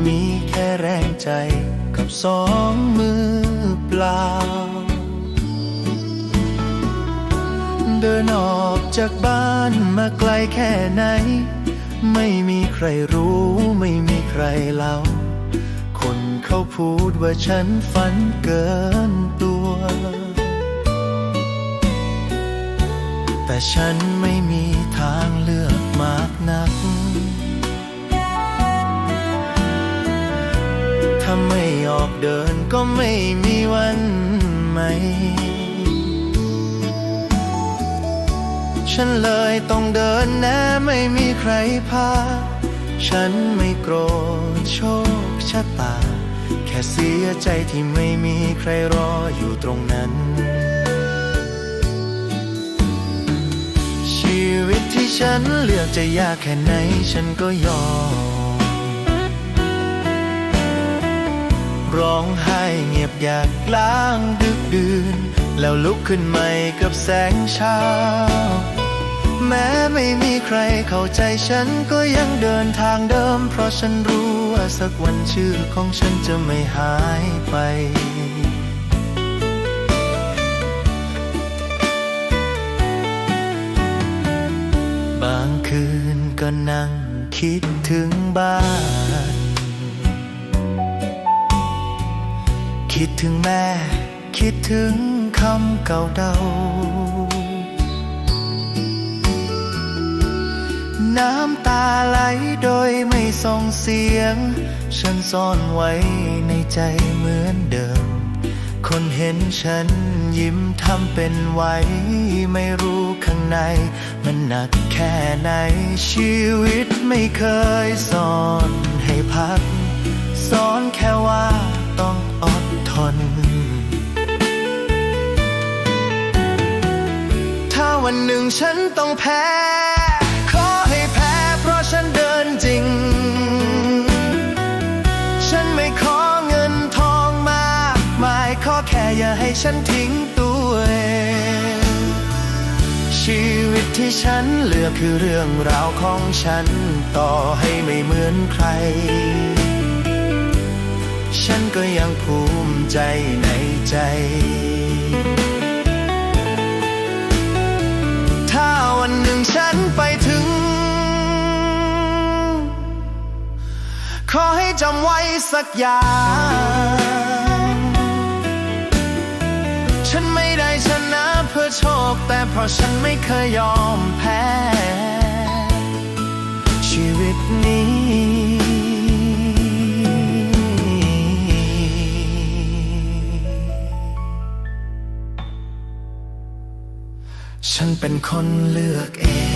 มีแค่แรงใจกับสองมือเปล่าเดินออกจากบ้านมาไกลแค่ไหนไม่มีใครรู้ไม่มีใครเล่าคนเขาพูดว่าฉันฝันเกินตัวแต่ฉันไม่มีทางเลือกมากนักถ้าไม่ออกเดินก็ไม่มีวันใหม่ฉันเลยต้องเดินแม้ไม่มีใครพาฉันไม่โกรธโชคชะตาแค่เสียใจที่ไม่มีใครรออยู่ตรงนั้นชีวิตที่ฉันเลือกจะยากแค่ไหนฉันก็ยอมร้องไห้เงียบอยากกลางดึกดื่นแล้วลุกขึ้นใหม่กับแสงเช้าแม้ไม่มีใครเข้าใจฉันก็ยังเดินทางเดิมเพราะฉันรู้ว่าสักวันชื่อของฉันจะไม่หายไปบางคืนก็นั่งคิดถึงบ้านคิดถึงแม่คิดถึงคำเก่าเดาน้ำตาไหลโดยไม่ส่งเสียงฉันซ่อนไว้ในใจเหมือนเดิมคนเห็นฉันยิ้มทำเป็นไว้ไม่รู้ข้างในมันหนักแค่ไหนชีวิตไม่เคยสอนให้พักสอนแค่ว่าต้องอดทนถ้าวันหนึ่งฉันต้องแพ้ขอให้แพ้เพราะฉันเดินจริงฉันไม่ขอเงินทองมากมายขอแค่อย่าให้ฉันทิ้งตัวเองชีวิตที่ฉันเลือกคือเรื่องราวของฉันต่อให้ไม่เหมือนใครฉันก็ยังภูมิใจในใจถ้าวันหนึ่งฉันไปถึงขอให้จำไว้สักอย่างฉันไม่ได้ชนะเพื่อโชคแต่เพราะฉันไม่เคยยอมแพ้ชีวิตนี้ฉันเป็นคนเลือกเอง